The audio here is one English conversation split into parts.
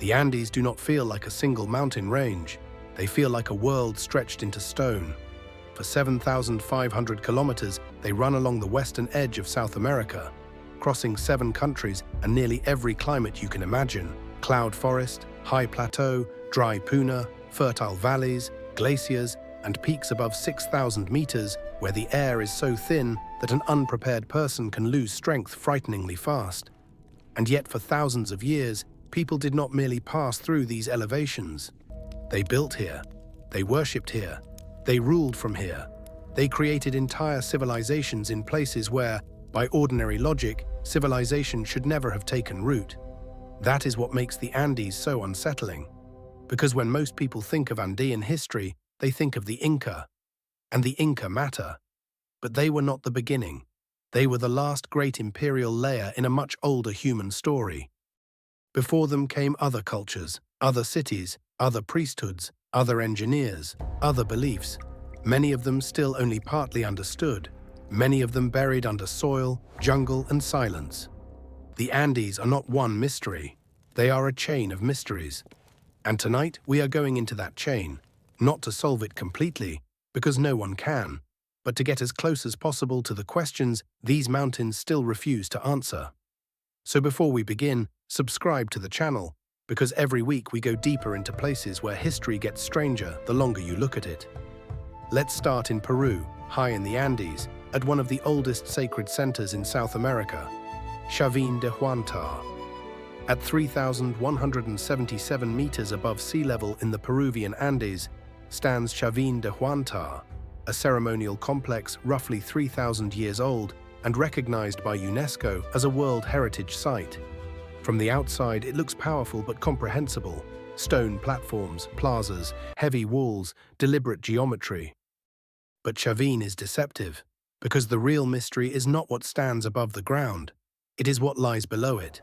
The Andes do not feel like a single mountain range. They feel like a world stretched into stone. For 7,500 kilometers, they run along the western edge of South America, crossing 7 countries and nearly every climate you can imagine: cloud forest, high plateau, dry puna, fertile valleys, glaciers, and peaks above 6,000 meters where the air is so thin that an unprepared person can lose strength frighteningly fast. And yet for thousands of years, people did not merely pass through these elevations. They built here, they worshipped here, they ruled from here. They created entire civilizations in places where, by ordinary logic, civilization should never have taken root. That is what makes the Andes so unsettling. Because when most people think of Andean history, they think of the Inca. And the Inca matter. But they were not the beginning. They were the last great imperial layer in a much older human story. Before them came other cultures, other cities, other priesthoods, other engineers, other beliefs, many of them still only partly understood, many of them buried under soil, jungle, and silence. The Andes are not one mystery. They are a chain of mysteries. And tonight we are going into that chain, not to solve it completely, because no one can, but to get as close as possible to the questions these mountains still refuse to answer. So before we begin, subscribe to the channel, because every week we go deeper into places where history gets stranger the longer you look at it. Let's start in Peru, high in the Andes, at one of the oldest sacred centers in South America, Chavín de Huántar. At 3,177 meters above sea level in the Peruvian Andes stands Chavín de Huántar, a ceremonial complex roughly 3,000 years old and recognized by UNESCO as a World Heritage Site. From the outside, it looks powerful but comprehensible: stone platforms, plazas, heavy walls, deliberate geometry. But Chavín is deceptive, because the real mystery is not what stands above the ground, it is what lies below it.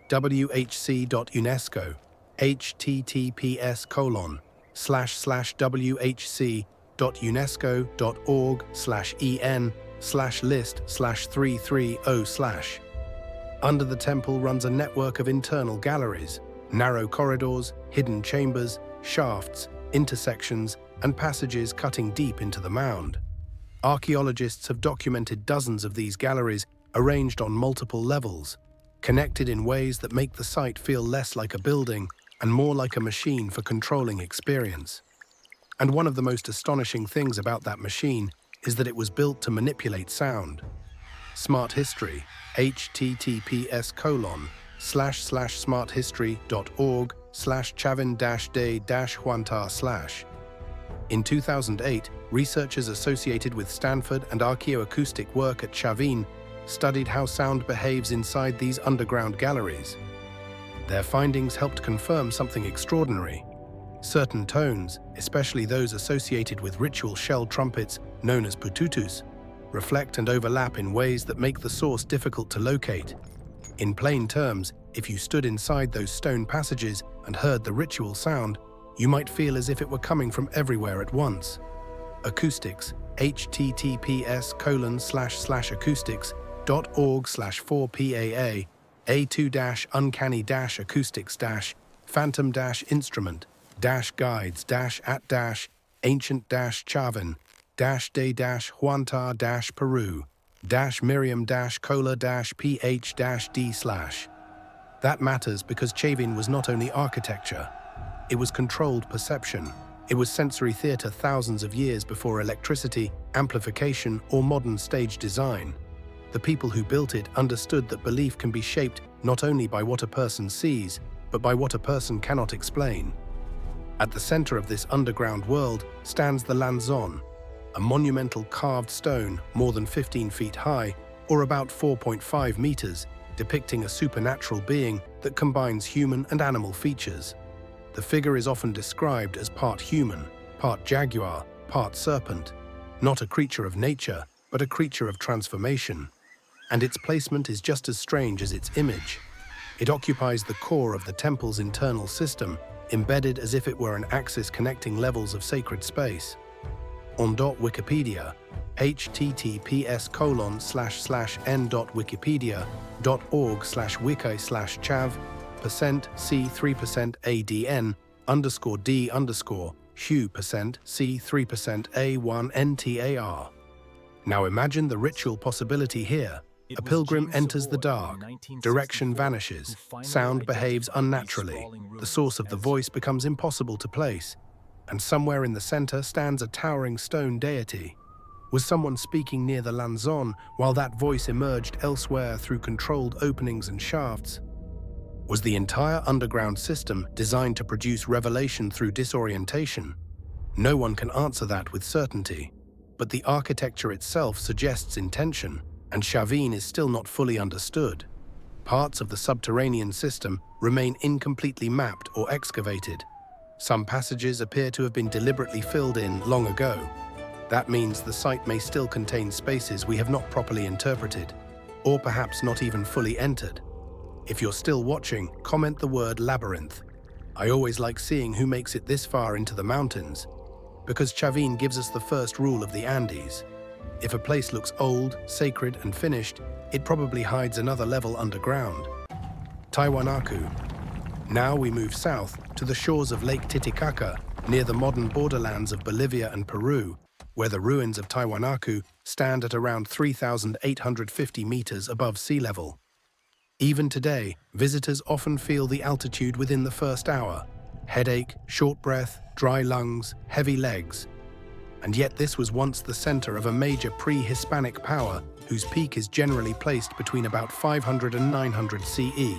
whc.unesco, https://whc.unesco.org/en/list/330/. Under the temple runs a network of internal galleries, narrow corridors, hidden chambers, shafts, intersections, and passages cutting deep into the mound. Archaeologists have documented dozens of these galleries arranged on multiple levels, connected in ways that make the site feel less like a building and more like a machine for controlling experience. And one of the most astonishing things about that machine is that it was built to manipulate sound. Smart History, https://smarthistory.org/Chavín-de-Huántar/. In 2008, researchers associated with Stanford and archaeoacoustic work at Chavín studied how sound behaves inside these underground galleries. Their findings helped confirm something extraordinary. Certain tones, especially those associated with ritual shell trumpets known as pututus, reflect and overlap in ways that make the source difficult to locate. In plain terms, if you stood inside those stone passages and heard the ritual sound, you might feel as if it were coming from everywhere at once. Acoustics, https://acoustics.org/4PAA A2-Ancient-Chavín-Guides-at-Ancient-Chavín-de-Huántar-Peru-Miriam-Cola-PH-D/. That matters because Chavín was not only architecture. It was controlled perception. It was sensory theater thousands of years before electricity, amplification, or modern stage design. The people who built it understood that belief can be shaped not only by what a person sees, but by what a person cannot explain. At the center of this underground world stands the Lanzón, a monumental carved stone more than 15 feet high, or about 4.5 meters, depicting a supernatural being that combines human and animal features. The figure is often described as part human, part jaguar, part serpent, not a creature of nature, but a creature of transformation. And its placement is just as strange as its image. It occupies the core of the temple's internal system, embedded as if it were an axis connecting levels of sacred space. On Wikipedia, https://n.wikipedia.org/wiki/chav percent C3% ADN underscore D underscore Hugh percent C3% A1 NTAR. Now imagine the ritual possibility here. A pilgrim enters the dark, direction vanishes, sound behaves unnaturally, the source of the voice becomes impossible to place, and somewhere in the center stands a towering stone deity. Was someone speaking near the Lanzon while that voice emerged elsewhere through controlled openings and shafts? Was the entire underground system designed to produce revelation through disorientation? No one can answer that with certainty, but the architecture itself suggests intention, and Chavin is still not fully understood. Parts of the subterranean system remain incompletely mapped or excavated. Some passages appear to have been deliberately filled in long ago. That means the site may still contain spaces we have not properly interpreted, or perhaps not even fully entered. If you're still watching, comment the word labyrinth. I always like seeing who makes it this far into the mountains, because Chavin gives us the first rule of the Andes. If a place looks old, sacred, and finished, it probably hides another level underground. Tiwanaku. Now we move south to the shores of Lake Titicaca, near the modern borderlands of Bolivia and Peru, where the ruins of Tiwanaku stand at around 3,850 meters above sea level. Even today, visitors often feel the altitude within the first hour. Headache, short breath, dry lungs, heavy legs. And yet this was once the center of a major pre-Hispanic power whose peak is generally placed between about 500 and 900 CE.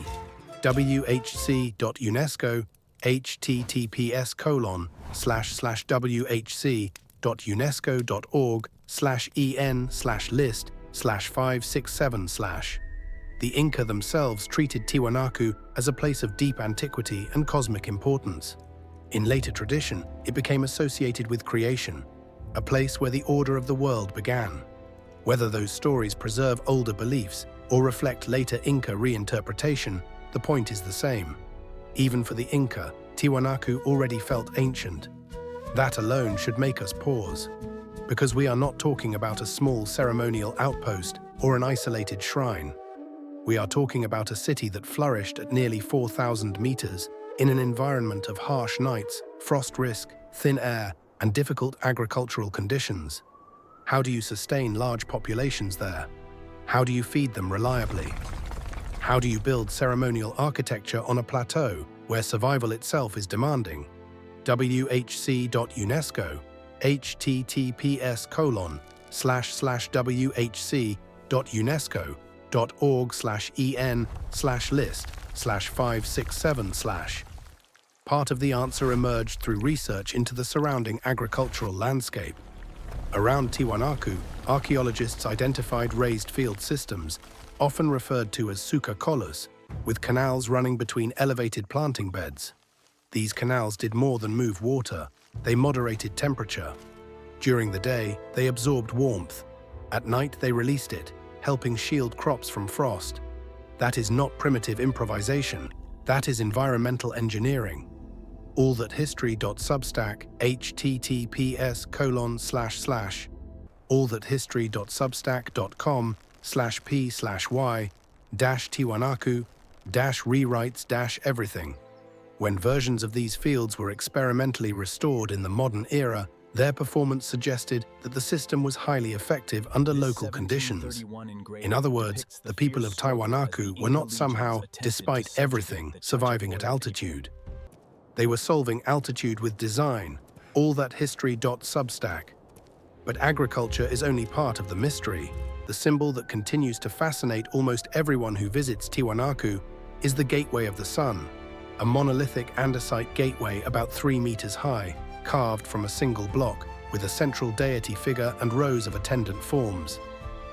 WHC.UNESCO https://whc.unesco.org/en/list/567/. The Inca themselves treated Tiwanaku as a place of deep antiquity and cosmic importance. In later tradition, it became associated with creation, a place where the order of the world began. Whether those stories preserve older beliefs or reflect later Inca reinterpretation, the point is the same. Even for the Inca, Tiwanaku already felt ancient. That alone should make us pause, because we are not talking about a small ceremonial outpost or an isolated shrine. We are talking about a city that flourished at nearly 4,000 meters in an environment of harsh nights, frost risk, thin air, and difficult agricultural conditions. How do you sustain large populations there? How do you feed them reliably? How do you build ceremonial architecture on a plateau where survival itself is demanding? WHC.UNESCO https://whc.unesco.org/en/list/567/. Part of the answer emerged through research into the surrounding agricultural landscape. Around Tiwanaku, archaeologists identified raised field systems, often referred to as sucacolas, with canals running between elevated planting beds. These canals did more than move water, they moderated temperature. During the day, they absorbed warmth. At night, they released it, helping shield crops from frost. That is not primitive improvisation, that is environmental engineering. allthathistory.substack https://allthathistory.substack.com/p/y-Tiwanaku-rewrites-everything. When versions of these fields were experimentally restored in the modern era, their performance suggested that the system was highly effective under local conditions. In other words, the people of Tiwanaku were not somehow, despite everything, surviving at altitude. They were solving altitude with design, allthathistory.substack. But agriculture is only part of the mystery. The symbol that continues to fascinate almost everyone who visits Tiwanaku is the Gateway of the Sun, a monolithic andesite gateway about 3 meters high, carved from a single block, with a central deity figure and rows of attendant forms.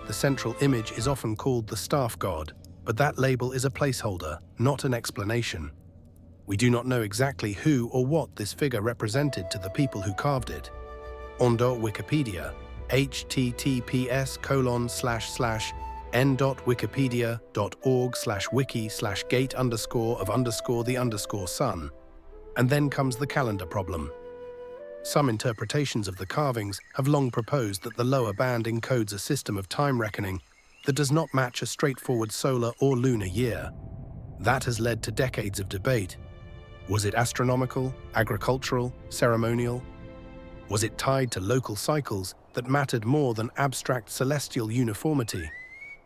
The central image is often called the staff god, but that label is a placeholder, not an explanation. We do not know exactly who or what this figure represented to the people who carved it. Ondo Wikipedia, https://n.wikipedia.org/wiki/gate_of_the_sun. And then comes the calendar problem. Some interpretations of the carvings have long proposed that the lower band encodes a system of time reckoning that does not match a straightforward solar or lunar year. That has led to decades of debate. Was it astronomical, agricultural, ceremonial? Was it tied to local cycles that mattered more than abstract celestial uniformity?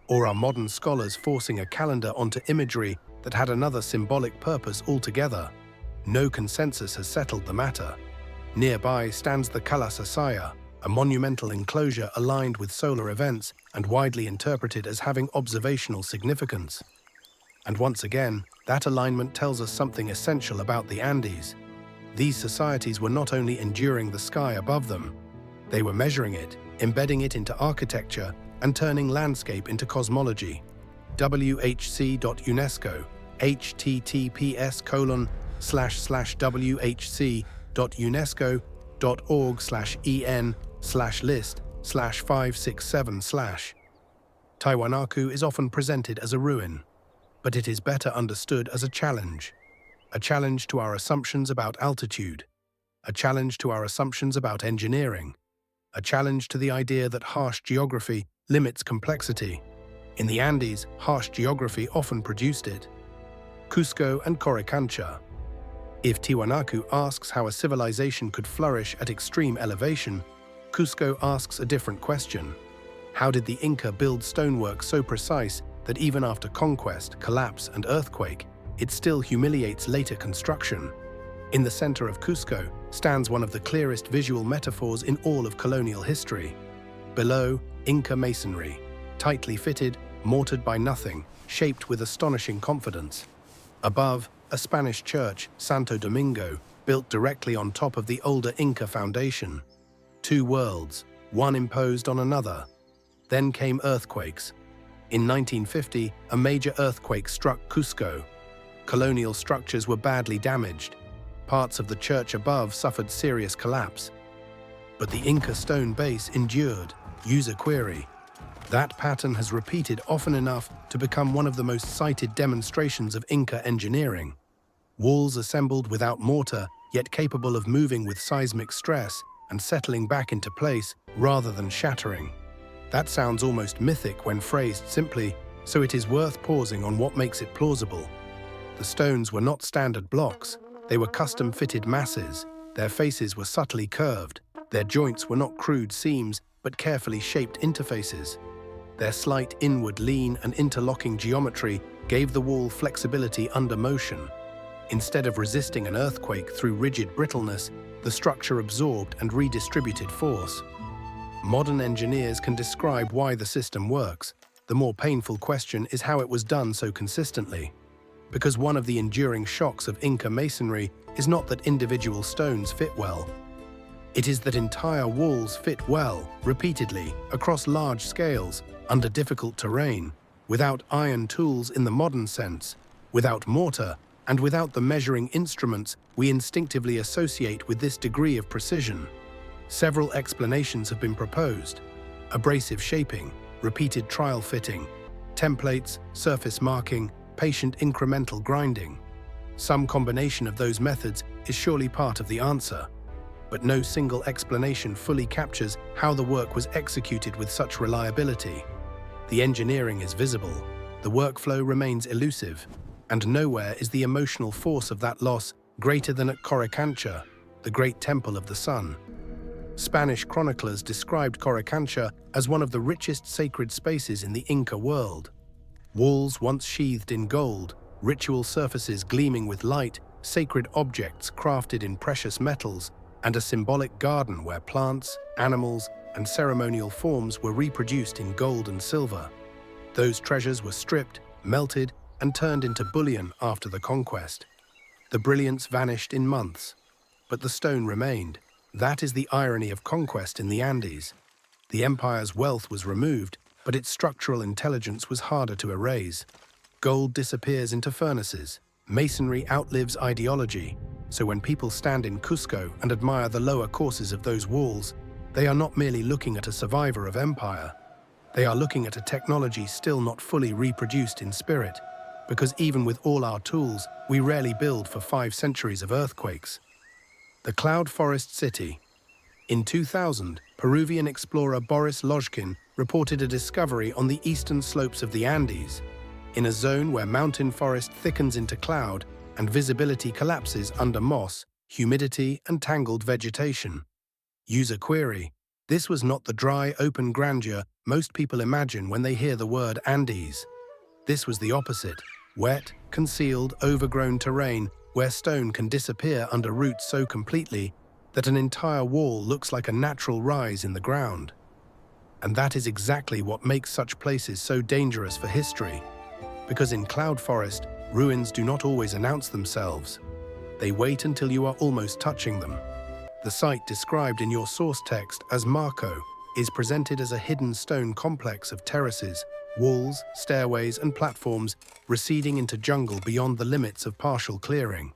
Or are modern scholars forcing a calendar onto imagery that had another symbolic purpose altogether? No consensus has settled the matter. Nearby stands the Kalasasaya, a monumental enclosure aligned with solar events and widely interpreted as having observational significance. And once again, that alignment tells us something essential about the Andes. These societies were not only enduring the sky above them, they were measuring it, embedding it into architecture, and turning landscape into cosmology. WHC.UNESCO, https://whc.unesco.org/en/list/567/. Tiwanaku is often presented as a ruin, but it is better understood as a challenge to our assumptions about altitude, a challenge to our assumptions about engineering, a challenge to the idea that harsh geography limits complexity. In the Andes, harsh geography often produced it. Cusco and Coricancha. If Tiwanaku asks how a civilization could flourish at extreme elevation, Cusco asks a different question. How did the Inca build stonework so precise that even after conquest, collapse, and earthquake, it still humiliates later construction? In the center of Cusco stands one of the clearest visual metaphors in all of colonial history. Below, Inca masonry, tightly fitted, mortared by nothing, shaped with astonishing confidence. Above, a Spanish church, Santo Domingo, built directly on top of the older Inca foundation. Two worlds, one imposed on another. Then came earthquakes. In 1950, a major earthquake struck Cusco. Colonial structures were badly damaged. Parts of the church above suffered serious collapse. But the Inca stone base endured. User query. That pattern has repeated often enough to become one of the most cited demonstrations of Inca engineering. Walls assembled without mortar, yet capable of moving with seismic stress and settling back into place rather than shattering. That sounds almost mythic when phrased simply, so it is worth pausing on what makes it plausible. The stones were not standard blocks, they were custom-fitted masses. Their faces were subtly curved. Their joints were not crude seams, but carefully shaped interfaces. Their slight inward lean and interlocking geometry gave the wall flexibility under motion. Instead of resisting an earthquake through rigid brittleness, the structure absorbed and redistributed force. Modern engineers can describe why the system works. The more painful question is how it was done so consistently. Because one of the enduring shocks of Inca masonry is not that individual stones fit well. It is that entire walls fit well, repeatedly, across large scales, under difficult terrain, without iron tools in the modern sense, without mortar, and without the measuring instruments we instinctively associate with this degree of precision. Several explanations have been proposed: abrasive shaping, repeated trial fitting, templates, surface marking, patient incremental grinding. Some combination of those methods is surely part of the answer, but no single explanation fully captures how the work was executed with such reliability. The engineering is visible, the workflow remains elusive, and nowhere is the emotional force of that loss greater than at Coricancha, the great temple of the sun. Spanish chroniclers described Coricancha as one of the richest sacred spaces in the Inca world. Walls once sheathed in gold, ritual surfaces gleaming with light, sacred objects crafted in precious metals, and a symbolic garden where plants, animals, and ceremonial forms were reproduced in gold and silver. Those treasures were stripped, melted, and turned into bullion after the conquest. The brilliance vanished in months, but the stone remained. That is the irony of conquest in the Andes. The empire's wealth was removed, but its structural intelligence was harder to erase. Gold disappears into furnaces. Masonry outlives ideology. So when people stand in Cusco and admire the lower courses of those walls, they are not merely looking at a survivor of empire. They are looking at a technology still not fully reproduced in spirit, because even with all our tools, we rarely build for 5 centuries of earthquakes. The Cloud Forest City. In 2000, Peruvian explorer Boris Lojkin reported a discovery on the eastern slopes of the Andes. in a zone where mountain forest thickens into cloud and visibility collapses under moss, humidity, and tangled vegetation. User query: this was not the dry, open grandeur most people imagine when they hear the word Andes. This was the opposite: wet, concealed, overgrown terrain where stone can disappear under roots so completely that an entire wall looks like a natural rise in the ground. And that is exactly what makes such places so dangerous for history. Because in cloud forest, ruins do not always announce themselves. They wait until you are almost touching them. The site described in your source text as Marco is presented as a hidden stone complex of terraces, walls, stairways, and platforms receding into jungle beyond the limits of partial clearing.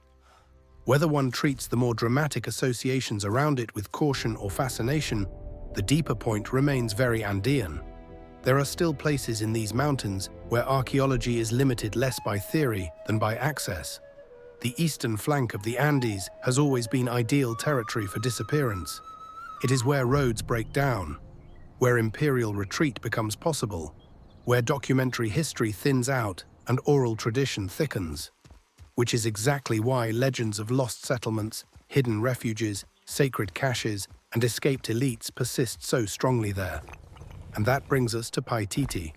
Whether one treats the more dramatic associations around it with caution or fascination, the deeper point remains very Andean. There are still places in these mountains where archaeology is limited less by theory than by access. The eastern flank of the Andes has always been ideal territory for disappearance. It is where roads break down, where imperial retreat becomes possible, where documentary history thins out and oral tradition thickens, which is exactly why legends of lost settlements, hidden refuges, sacred caches, and escaped elites persist so strongly there. And that brings us to Paititi.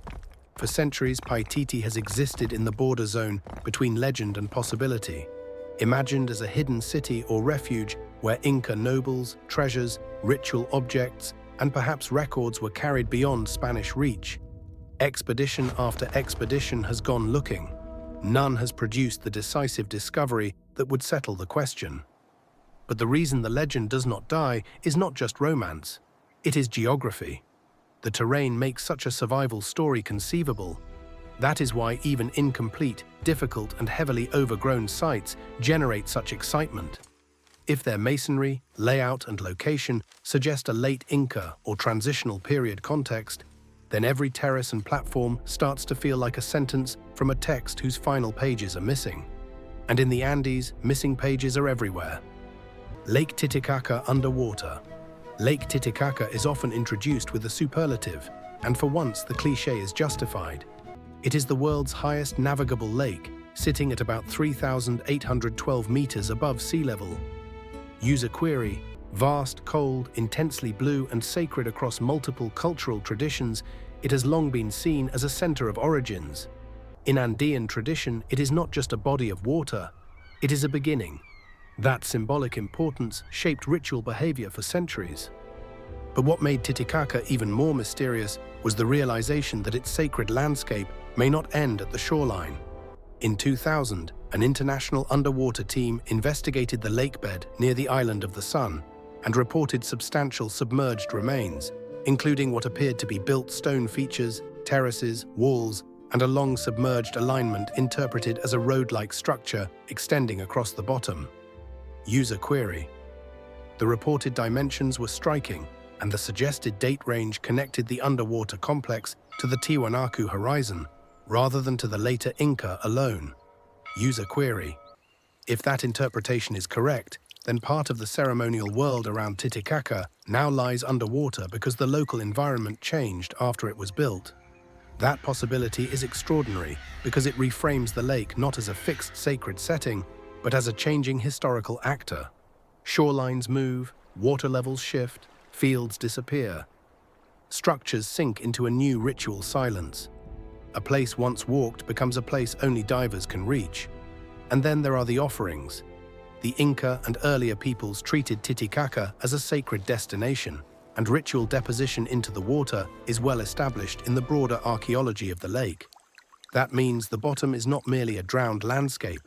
For centuries, Paititi has existed in the border zone between legend and possibility, imagined as a hidden city or refuge where Inca nobles, treasures, ritual objects, and perhaps records were carried beyond Spanish reach. Expedition after expedition has gone looking. None has produced the decisive discovery that would settle the question. But the reason the legend does not die is not just romance. It is geography. The terrain makes such a survival story conceivable. That is why even incomplete, difficult, and heavily overgrown sites generate such excitement. If their masonry, layout, and location suggest a late Inca or transitional period context, then every terrace and platform starts to feel like a sentence from a text whose final pages are missing. And in the Andes, missing pages are everywhere. Lake Titicaca underwater. Lake Titicaca is often introduced with a superlative, and for once the cliché is justified. It is the world's highest navigable lake, sitting at about 3,812 meters above sea level. User query: vast, cold, intensely blue, and sacred across multiple cultural traditions, it has long been seen as a center of origins. In Andean tradition, it is not just a body of water, it is a beginning. That symbolic importance shaped ritual behavior for centuries. But what made Titicaca even more mysterious was the realization that its sacred landscape may not end at the shoreline. In 2000, an international underwater team investigated the lakebed near the Island of the Sun and reported substantial submerged remains, including what appeared to be built stone features, terraces, walls, and a long submerged alignment interpreted as a road-like structure extending across the bottom. User query: the reported dimensions were striking, and the suggested date range connected the underwater complex to the Tiwanaku horizon, rather than to the later Inca alone. User query: if that interpretation is correct, then part of the ceremonial world around Titicaca now lies underwater because the local environment changed after it was built. That possibility is extraordinary because it reframes the lake not as a fixed sacred setting, but as a changing historical actor. Shorelines move, water levels shift, fields disappear. Structures sink into a new ritual silence. A place once walked becomes a place only divers can reach. And then there are the offerings. The Inca and earlier peoples treated Titicaca as a sacred destination, and ritual deposition into the water is well established in the broader archaeology of the lake. That means the bottom is not merely a drowned landscape.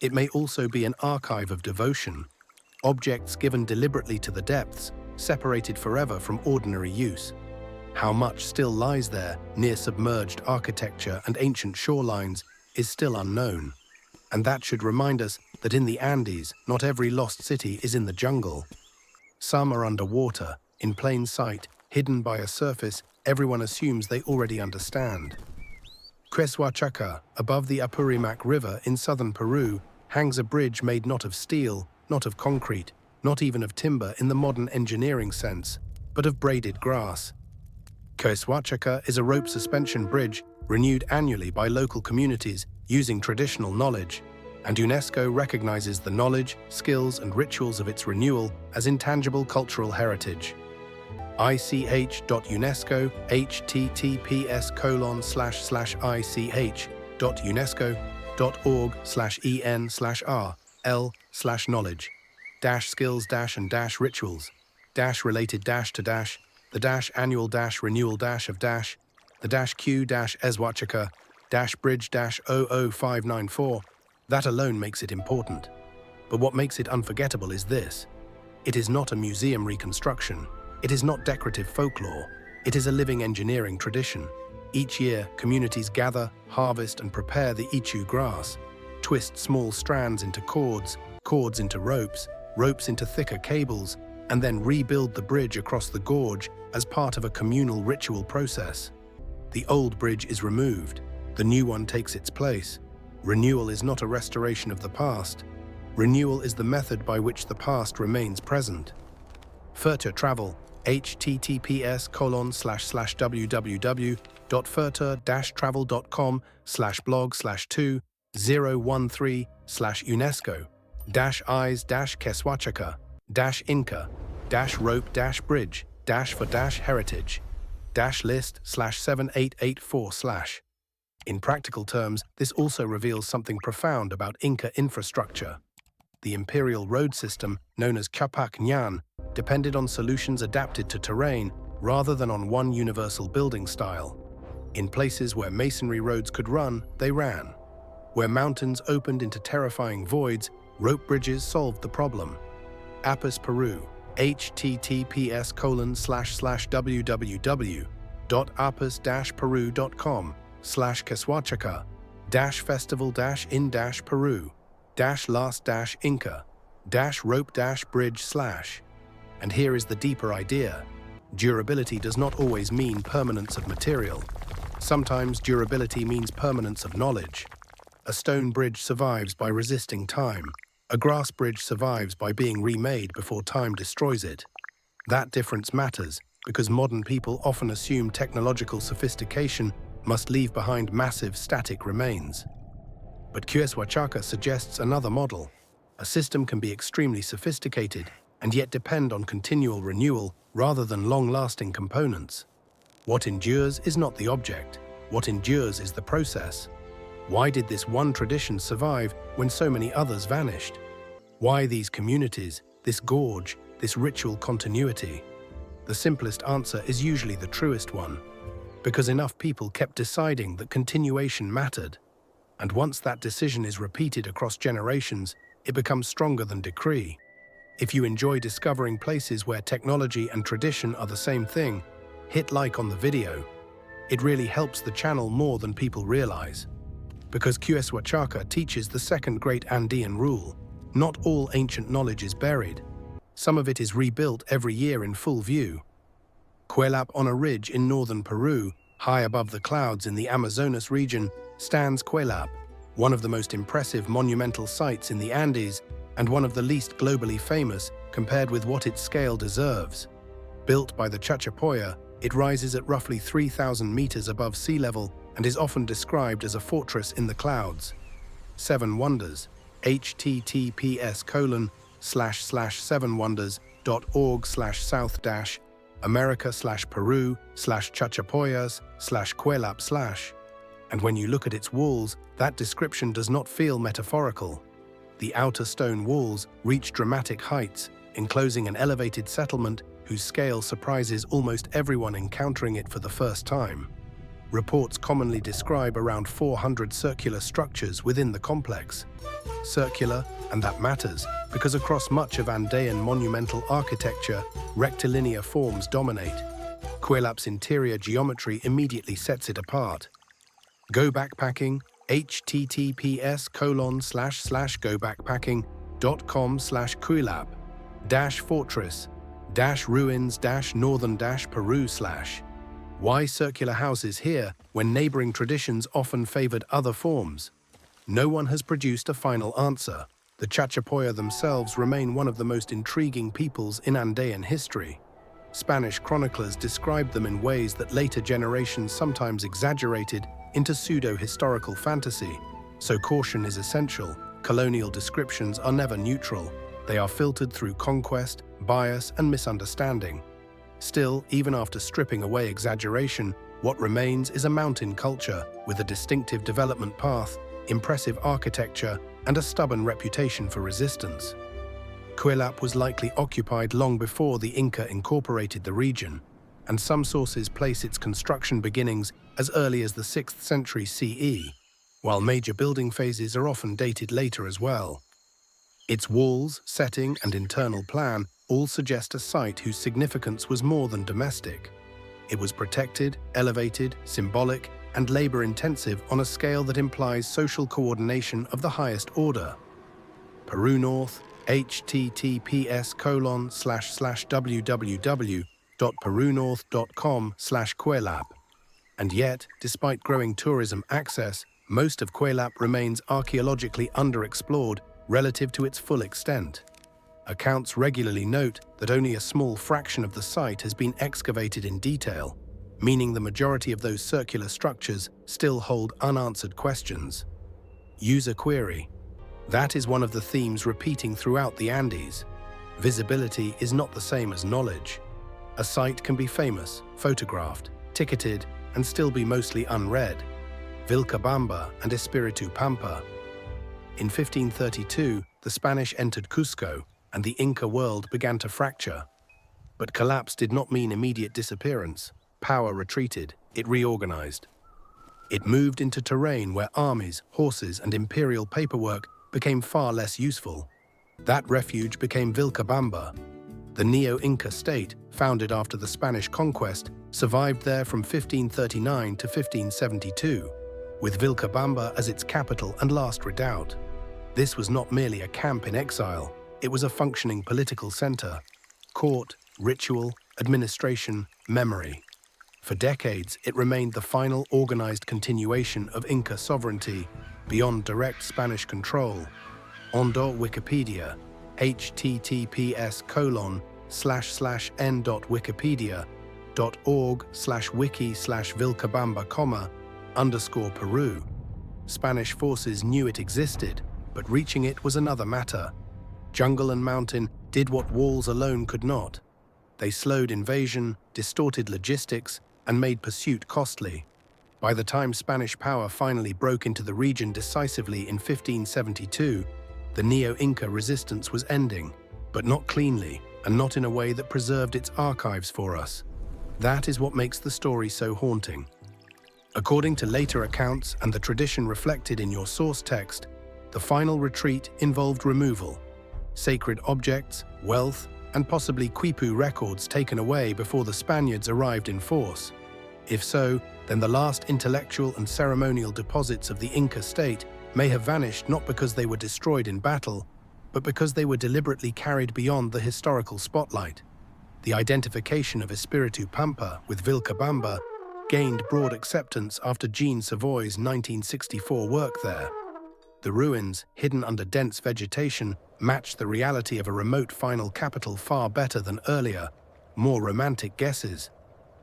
It may also be an archive of devotion, objects given deliberately to the depths, separated forever from ordinary use. How much still lies there, near submerged architecture and ancient shorelines, is still unknown. And that should remind us that in the Andes, not every lost city is in the jungle. Some are underwater, in plain sight, hidden by a surface everyone assumes they already understand. Queshuachaca, above the Apurimac River in southern Peru, hangs a bridge made not of steel, not of concrete, not even of timber in the modern engineering sense, but of braided grass. Queshuachaca is a rope suspension bridge renewed annually by local communities using traditional knowledge, and UNESCO recognizes the knowledge, skills, and rituals of its renewal as intangible cultural heritage. ich.unesco https://ich.unesco.org/en/r/skills-and-rituals-related-to the annual-renewal-of the Q-Ezwatchaka-bridge-00594. That alone makes it important. But what makes it unforgettable is this. It is not a museum reconstruction. It is not decorative folklore. It is a living engineering tradition. Each year, communities gather, harvest, and prepare the ichu grass, twist small strands into cords, cords into ropes, ropes into thicker cables, and then rebuild the bridge across the gorge as part of a communal ritual process. The old bridge is removed. The new one takes its place. Renewal is not a restoration of the past. Renewal is the method by which the past remains present. Further travel, https://www.further-travel.com/blog/2-013/UNESCO-IS-Keswachaka-Inca-rope-bridge-for-heritage-list/7884/. In practical terms, this also reveals something profound about Inca infrastructure. The imperial road system, known as Capac Ñan, depended on solutions adapted to terrain rather than on one universal building style. In places where masonry roads could run, they ran. Where mountains opened into terrifying voids, rope bridges solved the problem. Apis, Peru, https://www.apis-peru.com/Keswachaka-festival-in-Peru-rope-bridge/. And here is the deeper idea. Durability does not always mean permanence of material. Sometimes durability means permanence of knowledge. A stone bridge survives by resisting time. A grass bridge survives by being remade before time destroys it. That difference matters because modern people often assume technological sophistication must leave behind massive static remains. But Keswachaka suggests another model. A system can be extremely sophisticated and yet depend on continual renewal rather than long-lasting components. What endures is not the object. What endures is the process. Why did this one tradition survive when so many others vanished? Why these communities, this gorge, this ritual continuity? The simplest answer is usually the truest one. Because enough people kept deciding that continuation mattered. And once that decision is repeated across generations, it becomes stronger than decree. If you enjoy discovering places where technology and tradition are the same thing, hit like on the video. It really helps the channel more than people realize. Because Keswachaka teaches the second great Andean rule. Not all ancient knowledge is buried. Some of it is rebuilt every year in full view. Cuelap, on a ridge in northern Peru, high above the clouds in the Amazonas region, stands Cuelap, one of the most impressive monumental sites in the Andes and one of the least globally famous compared with what its scale deserves. Built by the Chachapoya, it rises at roughly 3,000 meters above sea level and is often described as a fortress in the clouds. 7 Wonders, https://7wonders.org/south-america/peru/chachapoyas/cuelap/. And when you look at its walls, that description does not feel metaphorical. The outer stone walls reach dramatic heights, enclosing an elevated settlement whose scale surprises almost everyone encountering it for the first time. Reports commonly describe around 400 circular structures within the complex. Circular, and that matters, because across much of Andean monumental architecture, rectilinear forms dominate. Cuelap's interior geometry immediately sets it apart. Go backpacking, https://gobackpacking.com/cuelap-fortress-ruins-northern-peru/. Why circular houses here when neighboring traditions often favored other forms? No one has produced a final answer. The Chachapoya themselves remain one of the most intriguing peoples in Andean history. Spanish chroniclers described them in ways that later generations sometimes exaggerated, into pseudo-historical fantasy, so caution is essential. Colonial descriptions are never neutral. They are filtered through conquest, bias, and misunderstanding. Still, even after stripping away exaggeration, what remains is a mountain culture with a distinctive development path, impressive architecture, and a stubborn reputation for resistance. Quilap was likely occupied long before the Inca incorporated the region, and some sources place its construction beginnings as early as the 6th century CE, while major building phases are often dated later as well. Its walls, setting, and internal plan all suggest a site whose significance was more than domestic. It was protected, elevated, symbolic, and labor-intensive on a scale that implies social coordination of the highest order. Peru North, https://www.perunorth.com/Quilap. And yet, despite growing tourism access, most of Quilap remains archaeologically underexplored relative to its full extent. Accounts regularly note that only a small fraction of the site has been excavated in detail, meaning the majority of those circular structures still hold unanswered questions. User query. That is one of the themes repeating throughout the Andes. Visibility is not the same as knowledge. A site can be famous, photographed, ticketed, and still be mostly unread. Vilcabamba and Espiritu Pampa. In 1532, the Spanish entered Cusco, and the Inca world began to fracture. But collapse did not mean immediate disappearance. Power retreated, it reorganized. It moved into terrain where armies, horses, and imperial paperwork became far less useful. That refuge became Vilcabamba. The Neo-Inca state, founded after the Spanish conquest, survived there from 1539 to 1572, with Vilcabamba as its capital and last redoubt. This was not merely a camp in exile, it was a functioning political center. Court, ritual, administration, memory. For decades, it remained the final organized continuation of Inca sovereignty, beyond direct Spanish control. Ondo Wikipedia, https://n.wikipedia.org/wiki/Vilcabamba, Peru. Spanish forces knew it existed, but reaching it was another matter. Jungle and mountain did what walls alone could not. They slowed invasion, distorted logistics, and made pursuit costly. By the time Spanish power finally broke into the region decisively in 1572, the Neo-Inca resistance was ending, but not cleanly, and not in a way that preserved its archives for us. That is what makes the story so haunting. According to later accounts and the tradition reflected in your source text, the final retreat involved removal, sacred objects, wealth, and possibly Quipu records taken away before the Spaniards arrived in force. If so, then the last intellectual and ceremonial deposits of the Inca state may have vanished not because they were destroyed in battle, but because they were deliberately carried beyond the historical spotlight. The identification of Espiritu Pampa with Vilcabamba gained broad acceptance after Jean Savoy's 1964 work there. The ruins, hidden under dense vegetation, matched the reality of a remote final capital far better than earlier, more romantic guesses.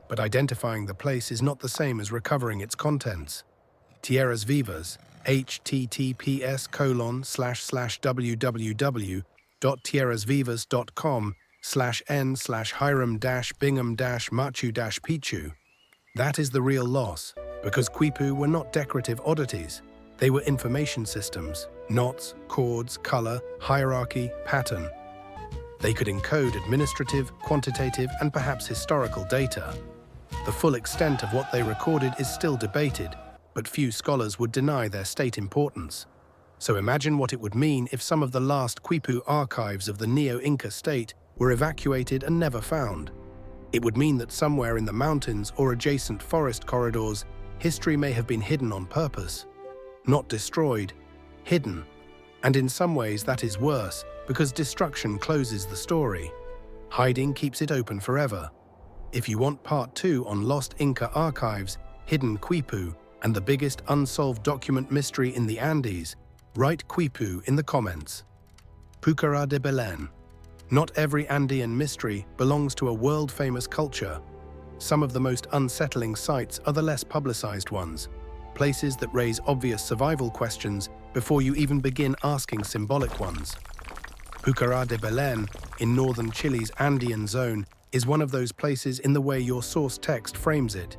But identifying the place is not the same as recovering its contents. Tierras Vivas, https://www.tierrasvivas.com/n/Hiram-Bingham-Machu-Picchu. That is the real loss, because Quipu were not decorative oddities. They were information systems, knots, chords, color, hierarchy, pattern. They could encode administrative, quantitative, and perhaps historical data. The full extent of what they recorded is still debated, but few scholars would deny their state importance. So imagine what it would mean if some of the last Quipu archives of the Neo-Inca state were evacuated and never found. It would mean that somewhere in the mountains or adjacent forest corridors, history may have been hidden on purpose. Not destroyed, hidden. And in some ways that is worse, because destruction closes the story. Hiding keeps it open forever. If you want part 2 on lost Inca archives, hidden Quipu, and the biggest unsolved document mystery in the Andes, write Quipu in the comments. Pucará de Belén. Not every Andean mystery belongs to a world-famous culture. Some of the most unsettling sites are the less publicized ones, places that raise obvious survival questions before you even begin asking symbolic ones. Pucará de Belén, in northern Chile's Andean zone, is one of those places in the way your source text frames it.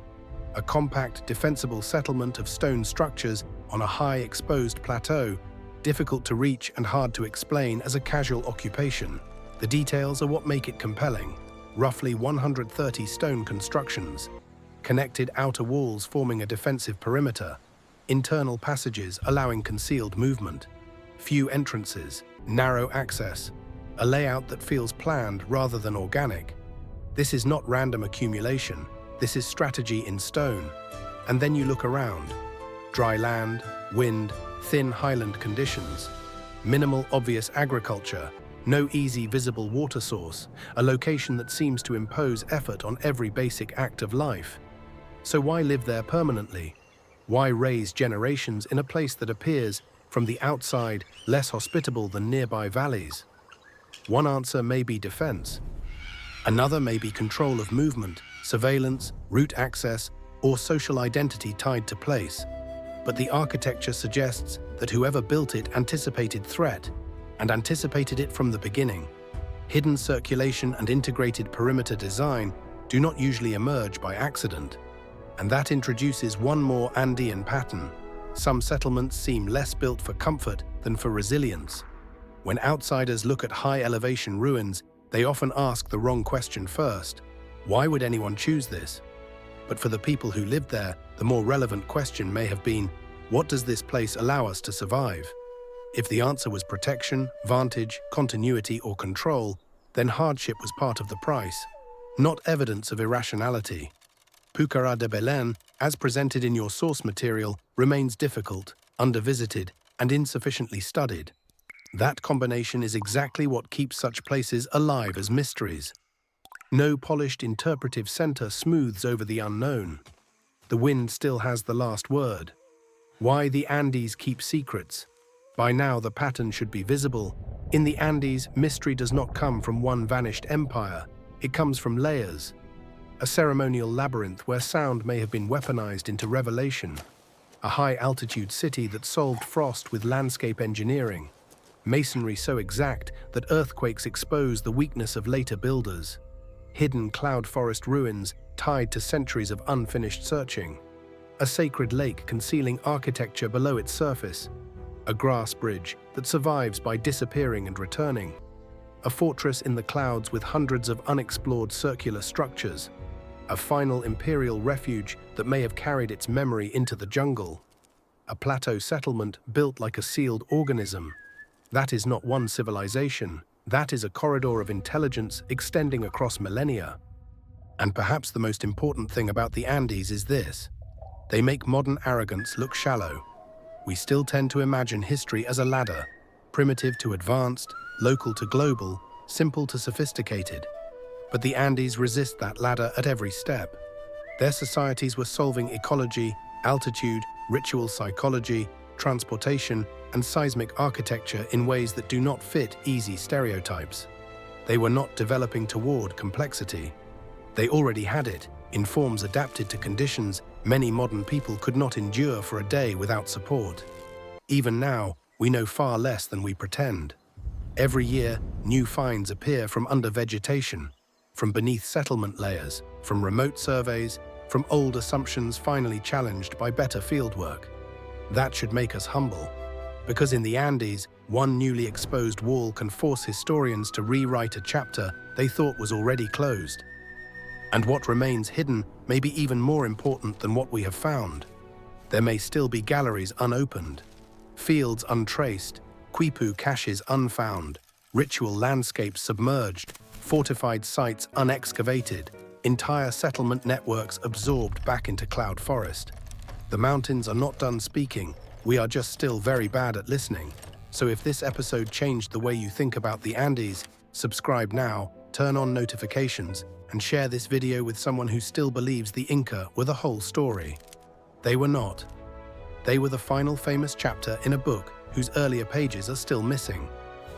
A compact, defensible settlement of stone structures on a high, exposed plateau, difficult to reach and hard to explain as a casual occupation. The details are what make it compelling. Roughly 130 stone constructions, connected outer walls forming a defensive perimeter, internal passages allowing concealed movement, few entrances, narrow access, a layout that feels planned rather than organic. This is not random accumulation, this is strategy in stone. And then you look around. Dry land, wind, thin highland conditions, minimal obvious agriculture, no easy visible water source, a location that seems to impose effort on every basic act of life. So why live there permanently? Why raise generations in a place that appears, from the outside, less hospitable than nearby valleys? One answer may be defense. Another may be control of movement, surveillance, route access, or social identity tied to place. But the architecture suggests that whoever built it anticipated threat, and anticipated it from the beginning. Hidden circulation and integrated perimeter design do not usually emerge by accident. And that introduces one more Andean pattern. Some settlements seem less built for comfort than for resilience. When outsiders look at high-elevation ruins, they often ask the wrong question first. Why would anyone choose this? But for the people who lived there, the more relevant question may have been, what does this place allow us to survive? If the answer was protection, vantage, continuity, or control, then hardship was part of the price, not evidence of irrationality. Pucará de Belén, as presented in your source material, remains difficult, undervisited, and insufficiently studied. That combination is exactly what keeps such places alive as mysteries. No polished interpretive center smooths over the unknown. The wind still has the last word. Why the Andes keep secrets? By now the pattern should be visible. In the Andes, mystery does not come from one vanished empire. It comes from layers. A ceremonial labyrinth where sound may have been weaponized into revelation. A high-altitude city that solved frost with landscape engineering. Masonry so exact that earthquakes expose the weakness of later builders. Hidden cloud forest ruins tied to centuries of unfinished searching. A sacred lake concealing architecture below its surface. A grass bridge that survives by disappearing and returning. A fortress in the clouds with hundreds of unexplored circular structures. A final imperial refuge that may have carried its memory into the jungle. A plateau settlement built like a sealed organism. That is not one civilization. That is a corridor of intelligence extending across millennia. And perhaps the most important thing about the Andes is this. They make modern arrogance look shallow. We still tend to imagine history as a ladder, primitive to advanced, local to global, simple to sophisticated. But the Andes resist that ladder at every step. Their societies were solving ecology, altitude, ritual psychology, transportation, and seismic architecture in ways that do not fit easy stereotypes. They were not developing toward complexity. They already had it, in forms adapted to conditions many modern people could not endure for a day without support. Even now, we know far less than we pretend. Every year, new finds appear from under vegetation, from beneath settlement layers, from remote surveys, from old assumptions finally challenged by better fieldwork. That should make us humble, because in the Andes, one newly exposed wall can force historians to rewrite a chapter they thought was already closed. And what remains hidden may be even more important than what we have found. There may still be galleries unopened, fields untraced, quipu caches unfound, ritual landscapes submerged, fortified sites unexcavated, entire settlement networks absorbed back into cloud forest. The mountains are not done speaking, we are just still very bad at listening. So if this episode changed the way you think about the Andes, subscribe now, turn on notifications, and share this video with someone who still believes the Inca were the whole story. They were not. They were the final famous chapter in a book whose earlier pages are still missing.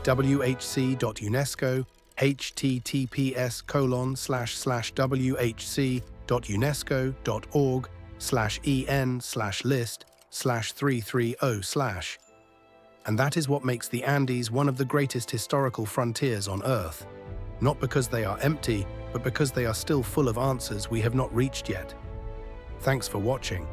whc.unesco, https://whc.unesco.org/en/list /330/. And that is what makes the Andes one of the greatest historical frontiers on Earth. Not because they are empty, but because they are still full of answers we have not reached yet. Thanks for watching.